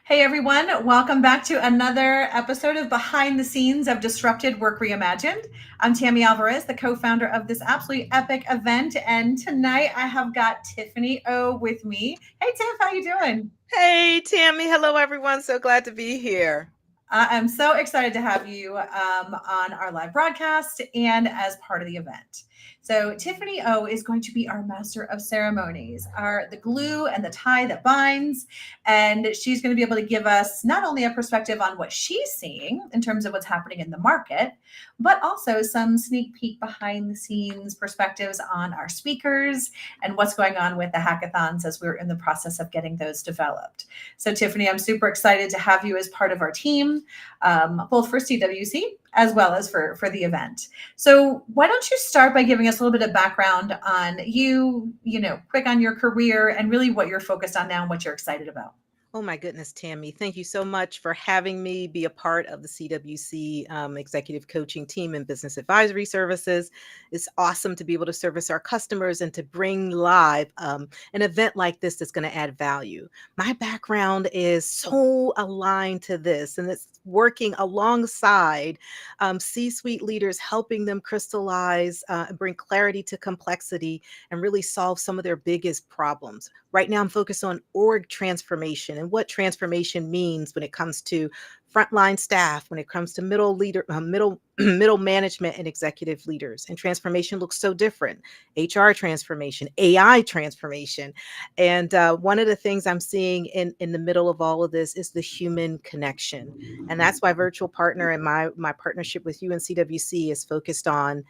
Hey everyone, welcome back to another episode of Behind the Scenes of Disrupted Work Reimagined. I'm Tammy Alvarez, the co-founder of this absolutely epic event, and tonight I have got Tiffany O with me. Hey Tiff, how you doing? Hey, Tammy. Hello, everyone. So glad to be here. I am so excited to have you on our live broadcast and as part of the event. So Tiffany O is going to be our master of ceremonies, our the glue and the tie that binds, and she's going to be able to give us not only a perspective on what she's seeing in terms of what's happening in the market, but also some sneak peek behind the scenes perspectives on our speakers and what's going on with the hackathons as we're in the process of getting those developed. So Tiffany, I'm super excited to have you as part of our team, both for CWC as well as for the event. So why don't you start by giving us a little bit of background on quick on your career and really what you're focused on now and what you're excited about. Oh my goodness, Tammy. Thank you so much for having me be a part of the CWC executive coaching team and business advisory services. It's awesome to be able to service our customers and to bring live an event like this that's going to add value. My background is so aligned to this, and it's working alongside C-suite leaders, helping them crystallize and bring clarity to complexity and really solve some of their biggest problems. Right now, I'm focused on org transformation and what transformation means when it comes to frontline staff, when it comes to middle management and executive leaders. And transformation looks so different. HR transformation, AI transformation. And one of the things I'm seeing in the middle of all of this is the human connection. And that's why Virtual Partner and my partnership with you and CWC is focused on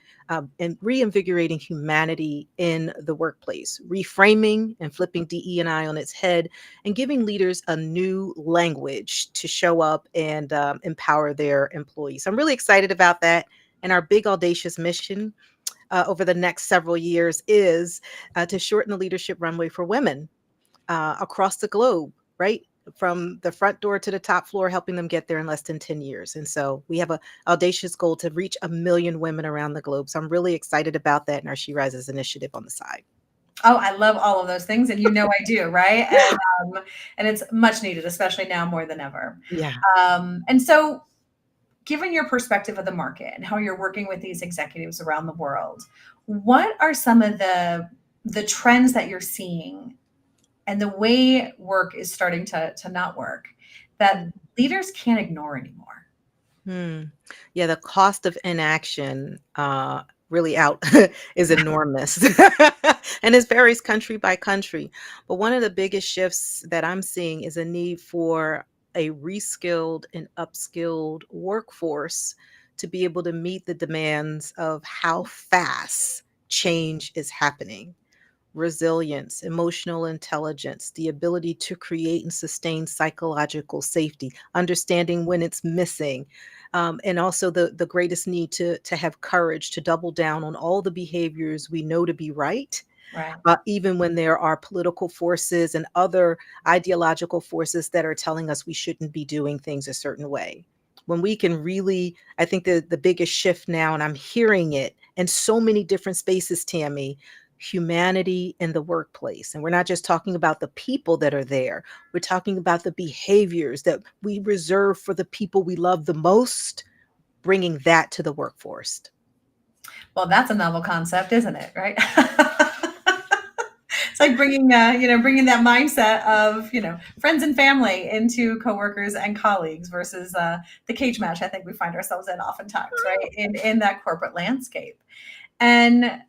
and reinvigorating humanity in the workplace, reframing and flipping DE&I on its head, and giving leaders a new language to show up and empower their employees. I'm really excited about that. And our big audacious mission over the next several years is to shorten the leadership runway for women across the globe, right? From the front door to the top floor, helping them get there in less than 10 years. And so we have an audacious goal to reach 1 million women around the globe. So I'm really excited about that in our She Rises initiative on the side. Oh, I love all of those things, and you know I do, right? And it's much needed, especially now more than ever. Yeah. And so, given your perspective of the market and how you're working with these executives around the world, what are some of the trends that you're seeing and the way work is starting to not work that leaders can't ignore anymore? Hmm. Yeah, the cost of inaction really out is enormous. And it varies country by country. But one of the biggest shifts that I'm seeing is a need for a reskilled and upskilled workforce to be able to meet the demands of how fast change is happening. Resilience, emotional intelligence, the ability to create and sustain psychological safety, understanding when it's missing, and also the greatest need to have courage to double down on all the behaviors we know to be right, Right. even when there are political forces and other ideological forces that are telling us we shouldn't be doing things a certain way. When we can really, I think the biggest shift now, and I'm hearing it in so many different spaces, Tammy, humanity in the workplace. And we're not just talking about the people that are there, we're talking about the behaviors that we reserve for the people we love the most, bringing that to the workforce. Well, that's a novel concept, isn't it? Right. It's like bringing that mindset of friends and family into coworkers and colleagues versus the cage match I think we find ourselves in oftentimes, right, in that corporate landscape. And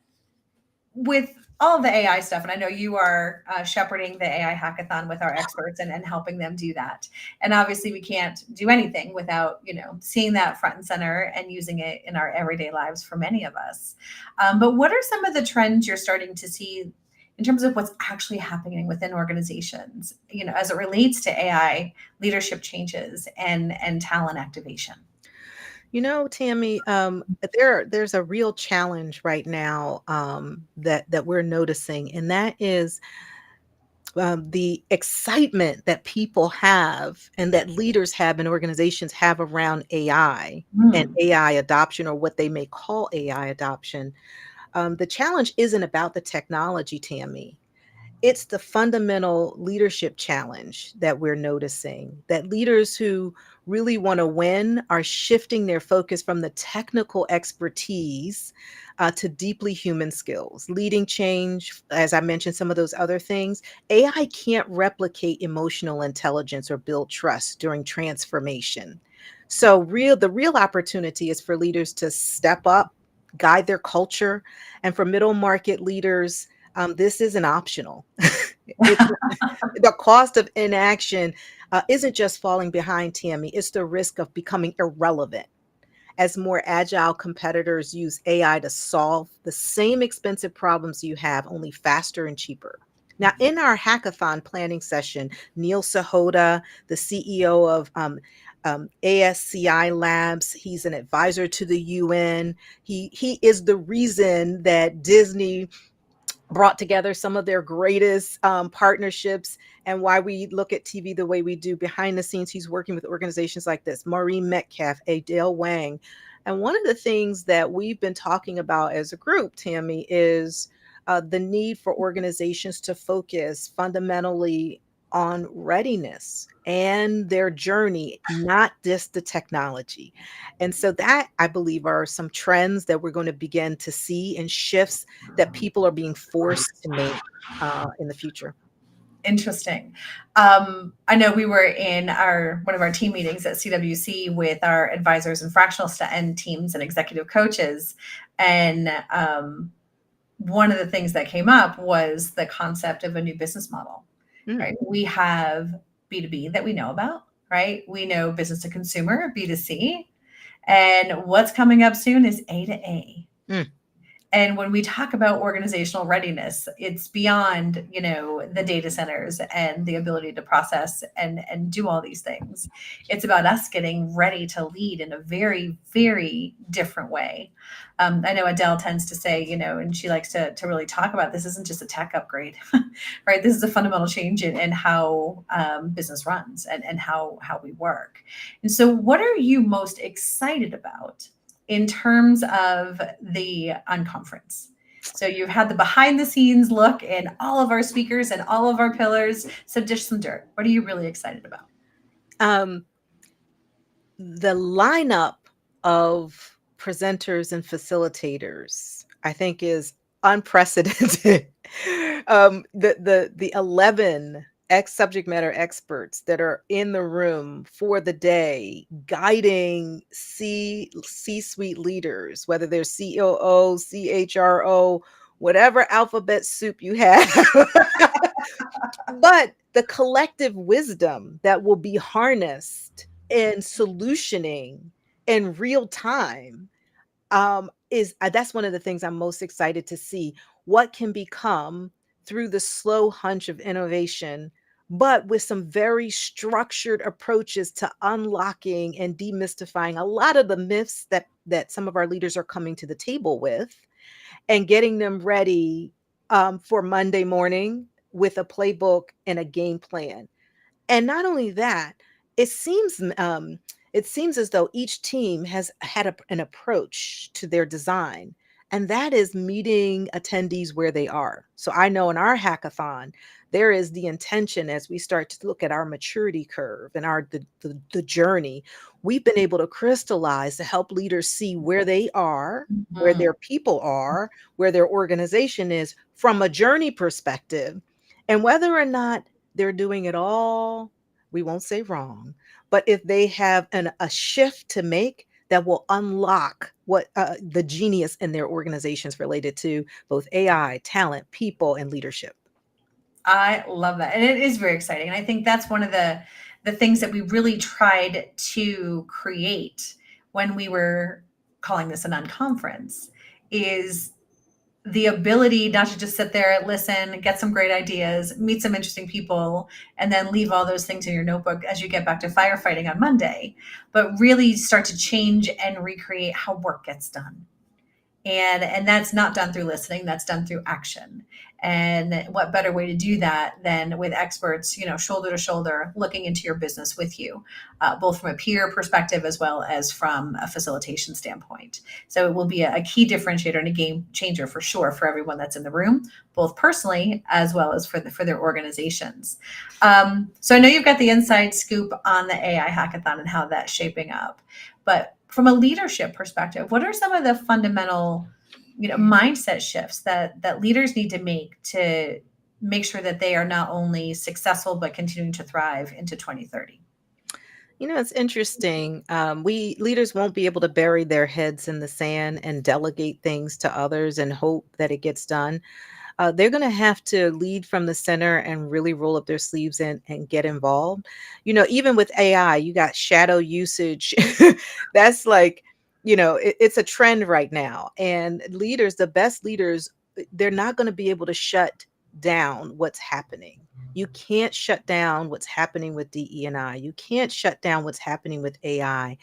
with all of the AI stuff, and I know you are shepherding the AI hackathon with our experts and helping them do that. And obviously, we can't do anything without seeing that front and center and using it in our everyday lives for many of us. But what are some of the trends you're starting to see in terms of what's actually happening within organizations, as it relates to AI leadership changes and talent activation? Tammy, there's a real challenge right now that we're noticing, and that is the excitement that people have and that leaders have and organizations have around AI and Mm, AI adoption, or what they may call AI adoption. The challenge isn't about the technology, Tammy. it's the fundamental leadership challenge that we're noticing, that leaders who really want to win are shifting their focus from the technical expertise to deeply human skills, leading change. As I mentioned, some of those other things, AI can't replicate emotional intelligence or build trust during transformation. So the real opportunity is for leaders to step up, guide their culture, and for middle market leaders, this isn't optional. It, the cost of inaction isn't just falling behind, Tammy, it's the risk of becoming irrelevant as more agile competitors use AI to solve the same expensive problems you have, only faster and cheaper. Now, in our hackathon planning session, Neil Sahota, the CEO of ASCI Labs, he's an advisor to the UN. He is the reason that Disney brought together some of their greatest partnerships and why we look at TV the way we do. Behind the scenes, he's working with organizations like this, Maureen Metcalf, Adele Wang. And one of the things that we've been talking about as a group, Tammy, is the need for organizations to focus fundamentally on readiness and their journey, not just the technology. And so that, I believe, are some trends that we're going to begin to see and shifts that people are being forced to make in the future. Interesting. I know we were in one of our team meetings at CWC with our advisors and fractional end teams and executive coaches, and one of the things that came up was the concept of a new business model. Right? We have B2B that we know about, right? We know business to consumer, B2C, and what's coming up soon is A to A. And when we talk about organizational readiness, it's beyond, the data centers and the ability to process and do all these things. It's about us getting ready to lead in a very, very different way. I know Adele tends to say, and she likes to really talk about this isn't just a tech upgrade, right? This is a fundamental change in how business runs and how we work. And so what are you most excited about in terms of the unconference? So you've had the behind the scenes look in all of our speakers and all of our pillars. So dish some dirt. What are you really excited about? The lineup of presenters and facilitators, I think, is unprecedented. The 11 subject matter experts that are in the room for the day, guiding C-suite leaders, whether they're COO, CHRO, whatever alphabet soup you have. But the collective wisdom that will be harnessed in solutioning in real time is that's one of the things I'm most excited to see. What can become through the slow hunch of innovation, but with some very structured approaches to unlocking and demystifying a lot of the myths that some of our leaders are coming to the table with, and getting them ready for Monday morning with a playbook and a game plan. And not only that, it seems as though each team has had an approach to their design, and that is meeting attendees where they are. So I know in our hackathon, there is the intention as we start to look at our maturity curve and the journey, we've been able to crystallize to help leaders see where they are, where their people are, where their organization is from a journey perspective, and whether or not they're doing it all, we won't say wrong, but if they have a shift to make that will unlock what the genius in their organizations related to both AI, talent, people, and leadership. I love that. And it is very exciting. And I think that's one of the things that we really tried to create when we were calling this an unconference is the ability not to just sit there, listen, get some great ideas, meet some interesting people, and then leave all those things in your notebook as you get back to firefighting on Monday, but really start to change and recreate how work gets done. And that's not done through listening, that's done through action. And what better way to do that than with experts, shoulder to shoulder, looking into your business with you, both from a peer perspective as well as from a facilitation standpoint. So it will be a key differentiator and a game changer for sure for everyone that's in the room, both personally as well as for their organizations. So I know you've got the inside scoop on the AI hackathon and how that's shaping up, but from a leadership perspective, what are some of the fundamental, mindset shifts that leaders need to make sure that they are not only successful but continuing to thrive into 2030? It's interesting. We leaders won't be able to bury their heads in the sand and delegate things to others and hope that it gets done. They're going to have to lead from the center and really roll up their sleeves and get involved. Even with AI, you got shadow usage. That's like, it's a trend right now. And leaders, the best leaders, they're not going to be able to shut down what's happening. You can't shut down what's happening with DE&I. You can't shut down what's happening with AI.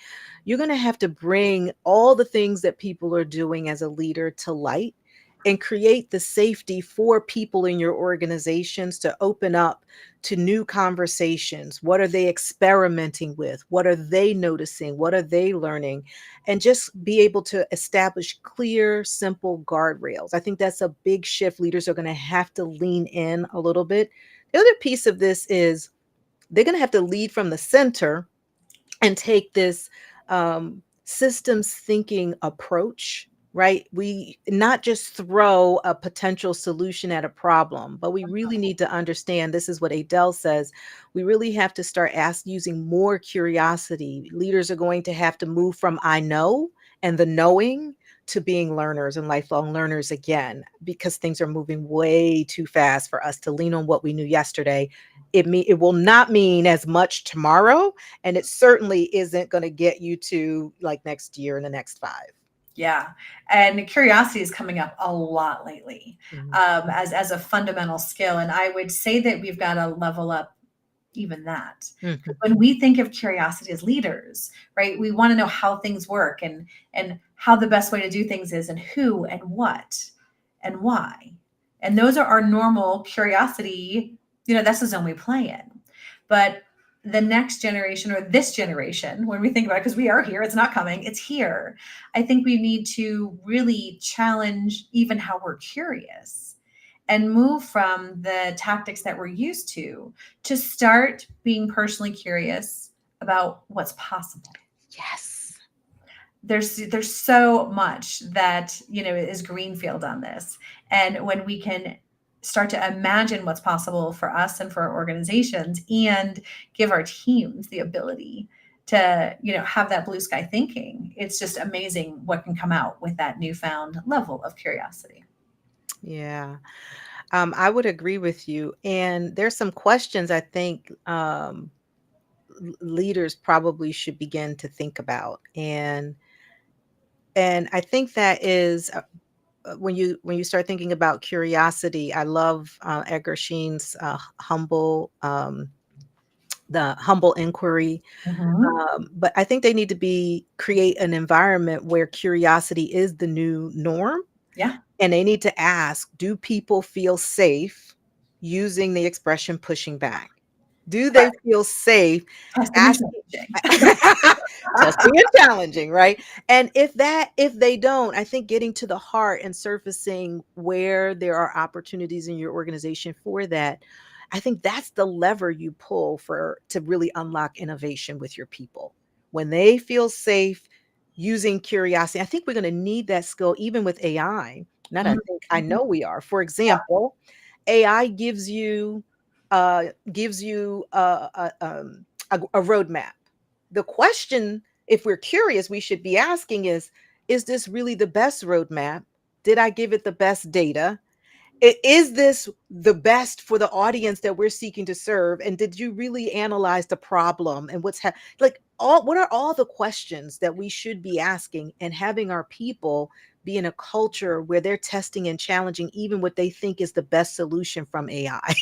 You're going to have to bring all the things that people are doing as a leader to light and create the safety for people in your organizations to open up to new conversations. What are they experimenting with? What are they noticing? What are they learning? And just be able to establish clear, simple guardrails. I think that's a big shift. Leaders are going to have to lean in a little bit. The other piece of this is they're going to have to lead from the center and take this systems thinking approach, right? We not just throw a potential solution at a problem, but we really need to understand, this is what Adele says, we really have to start using more curiosity. Leaders are going to have to move from I know and the knowing to being learners and lifelong learners again, because things are moving way too fast for us to lean on what we knew yesterday. It will not mean as much tomorrow, and it certainly isn't going to get you to like next year and the next 5. Yeah, and curiosity is coming up a lot lately, Mhm. as a fundamental skill, and I would say that we've got to level up even that. Mhm. When we think of curiosity as leaders, right, we want to know how things work and how the best way to do things is and who and what and why. And those are our normal curiosity, that's the zone we play in. But the next generation or this generation, when we think about it, because we are here, it's not coming, it's here. I think we need to really challenge even how we're curious and move from the tactics that we're used to start being personally curious about what's possible. Yes. There's so much that is greenfield on this, and when we can start to imagine what's possible for us and for our organizations and give our teams the ability to have that blue sky thinking, it's just amazing what can come out with that newfound level of curiosity. Yeah. I would agree with you. And there's some questions I think leaders probably should begin to think about. And I think that is when you start thinking about curiosity. I love Edgar Sheen's the humble inquiry. Mhm. But I think they need to create an environment where curiosity is the new norm. Yeah. And they need to ask, do people feel safe using the expression pushing back? Do they feel safe Testing and asking? challenging. Testing and challenging, right? And if they don't, I think getting to the heart and surfacing where there are opportunities in your organization for that, I think that's the lever you pull to really unlock innovation with your people. When they feel safe using curiosity, I think we're going to need that skill even with AI. Not I Mhm. think, I know we are. For example, AI gives you a roadmap. The question, if we're curious, we should be asking is this really the best roadmap? Did I give it the best data? Is this the best for the audience that we're seeking to serve? And did you really analyze the problem and what are all the questions that we should be asking and having our people be in a culture where they're testing and challenging even what they think is the best solution from AI?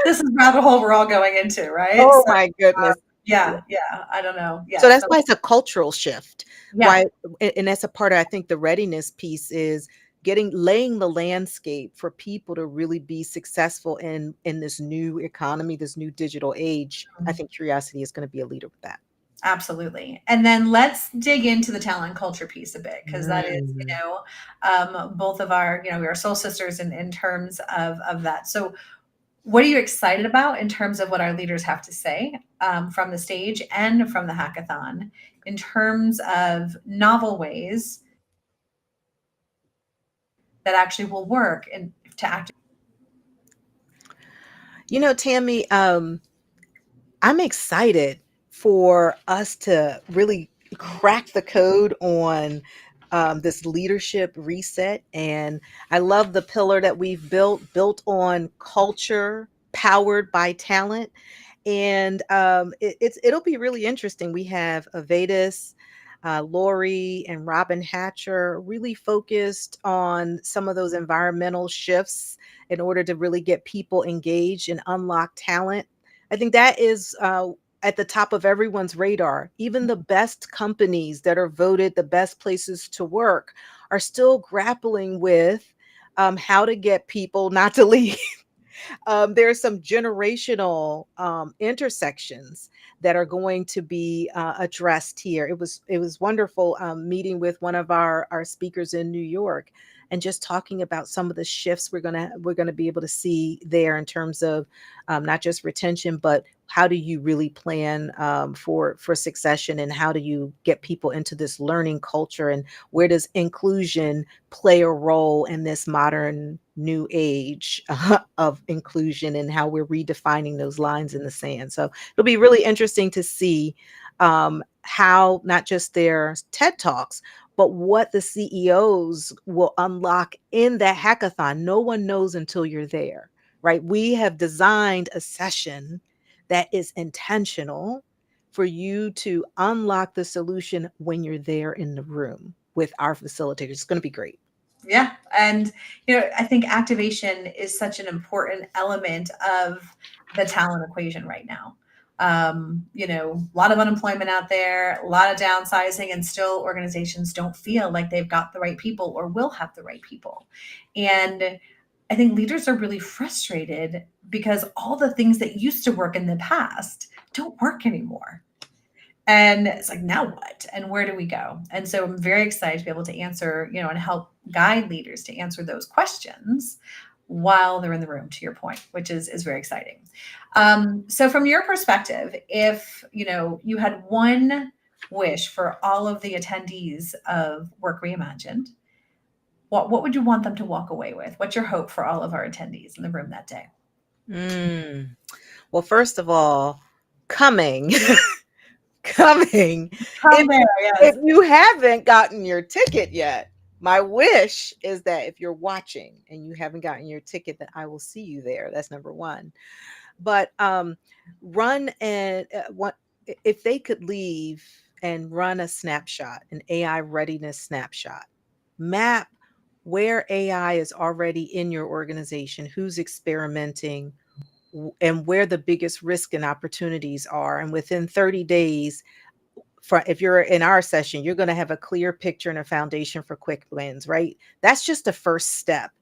This is rabbit hole we're all going into, right? Oh So my goodness. Yeah, yeah, I don't know. So Yeah, that's so why it's a cultural shift. yeah, Why, and that's a part of, I think, the readiness piece is laying the landscape for people to really be successful in this new economy, this new digital age. I mhm, think curiosity is going to be a leader with that. absolutely. And then let's dig into the talent culture piece a bit because that is, Mm. both of our, we are soul sisters in terms of that. So what are you excited about in terms of what our leaders have to say from the stage and from the hackathon in terms of novel ways that actually will work and to act? Tammy, I'm excited for us to really crack the code on this leadership reset. And I love the pillar that we've built on culture powered by talent. And it'll be really interesting. We have Avedis, Lori, and Robin Hatcher really focused on some of those environmental shifts in order to really get people engaged and unlock talent. I think that is at the top of everyone's radar. Even the best companies that are voted the best places to work are still grappling with how to get people not to leave. There are some generational intersections that are going to be addressed here. It was wonderful meeting with one of our speakers in New York and just talking about some of the shifts we're gonna be able to see there in terms of not just retention, but how do you really plan for succession, and how do you get people into this learning culture, and where does inclusion play a role in this modern new age of inclusion, and how we're redefining those lines in the sand. So it'll be really interesting to see how not just their TED Talks, but what the CEOs will unlock in that hackathon. No one knows until you're there, right? We have designed a session that is intentional for you to unlock the solution when you're there in the room with our facilitators. It's going to be great. Yeah. And, I think activation is such an important element of the talent equation right now. A lot of unemployment out there, a lot of downsizing, and still organizations don't feel like they've got the right people or will have the right people. And I think leaders are really frustrated because all the things that used to work in the past don't work anymore. And it's like, now what? And where do we go? And so I'm very excited to be able to answer, and help guide leaders to answer those questions while they're in the room, to your point, which is very exciting. So from your perspective, if, you had one wish for all of the attendees of Work Reimagined, what would you want them to walk away with? What's your hope for all of our attendees in the room that day? Mm. Well, first of all, coming, coming. Come If there, if yes. you haven't gotten your ticket yet, my wish is that if you're watching and you haven't gotten your ticket, that I will see you there. That's number one. But run and what if they could leave and run a snapshot, an AI readiness snapshot, map where AI is already in your organization, who's experimenting, and where the biggest risk and opportunities are. And within 30 days, if you're in our session, you're going to have a clear picture and a foundation for quick wins, right? That's just the first step.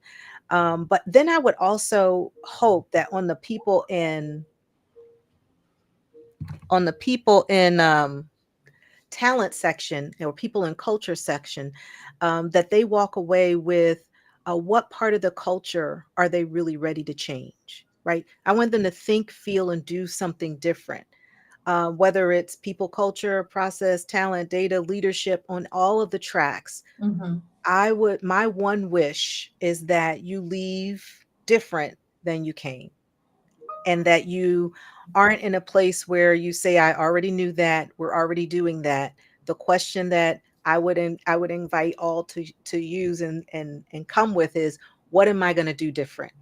But then I would also hope that on the people in talent section or people in culture section, that they walk away with what part of the culture are they really ready to change, right? I want them to think, feel, and do something different, whether it's people, culture, process, talent, data, leadership, on all of the tracks. Mhm. My one wish is that you leave different than you came, and that you aren't in a place where you say, I already knew that, we're already doing that. The question that I would invite all to use and come with is, what am I going to do different?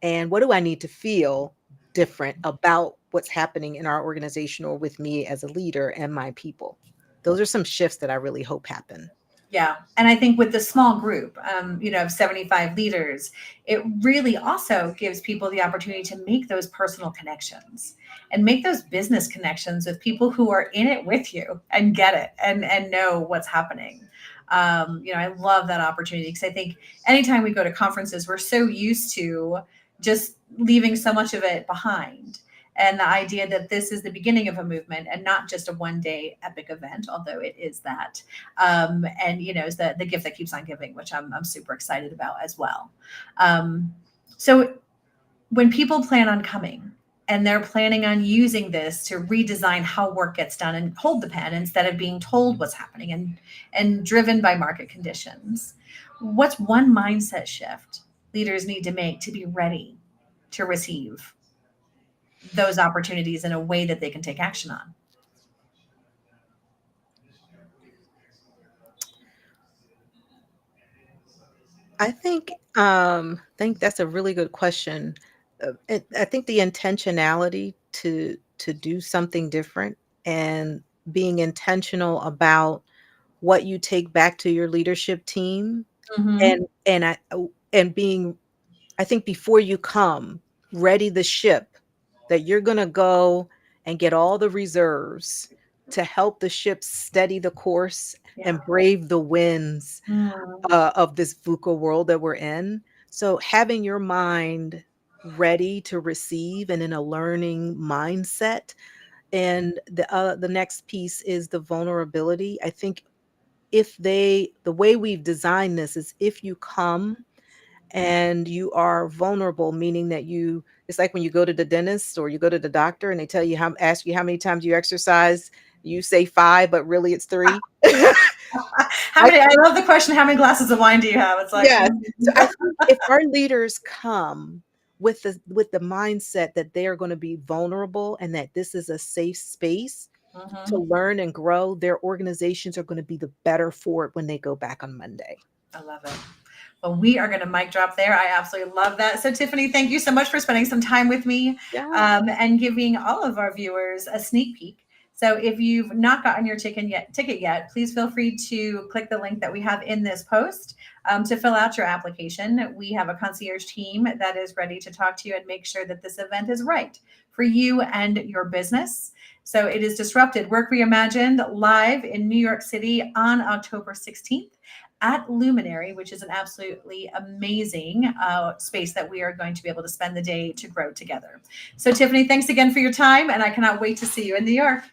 And what do I need to feel different about what's happening in our organization or with me as a leader and my people? Those are some shifts that I really hope happen. Yeah. And I think with the small group, of 75 leaders, it really also gives people the opportunity to make those personal connections and make those business connections with people who are in it with you and get it and know what's happening. I love that opportunity because I think anytime we go to conferences, we're so used to just leaving so much of it behind. And the idea that this is the beginning of a movement and not just a one day epic event, although it is that. And is the gift that keeps on giving, which I'm super excited about as well. So when people plan on coming and they're planning on using this to redesign how work gets done and hold the pen instead of being told what's happening and driven by market conditions, what's one mindset shift leaders need to make to be ready to receive those opportunities in a way that they can take action on? I think that's a really good question. I think the intentionality to do something different and being intentional about what you take back to your leadership team Mm-hmm. and being, I think, before you come, ready the ship that you're going to go and get all the reserves to help the ship steady the course Yeah. and brave the winds Mm. of this VUCA world that we're in. So having your mind ready to receive and in a learning mindset. And the next piece is the vulnerability. I think the way we've designed this is if you come and you are vulnerable, meaning that it's like when you go to the dentist or you go to the doctor and they ask you how many times you exercise, you say 5, but really it's 3. How I many? I love the question. How many glasses of wine do you have? It's like, Yes. So I think if our leaders come with the mindset that they are going to be vulnerable and that this is a safe space to Mhm. learn and grow, their organizations are going to be the better for it when they go back on Monday. I love it. Well, we are going to mic drop there. I absolutely love that. So, Tiffany, thank you so much for spending some time with me Yeah. and giving all of our viewers a sneak peek. So, if you've not gotten your ticket yet, please feel free to click the link that we have in this post to fill out your application. We have a concierge team that is ready to talk to you and make sure that this event is right for you and your business. So, it is Disrupted Work Reimagined live in New York City on October 16th. At Luminary, which is an absolutely amazing space that we are going to be able to spend the day to grow together. So, Tiffany, thanks again for your time, and I cannot wait to see you in New York.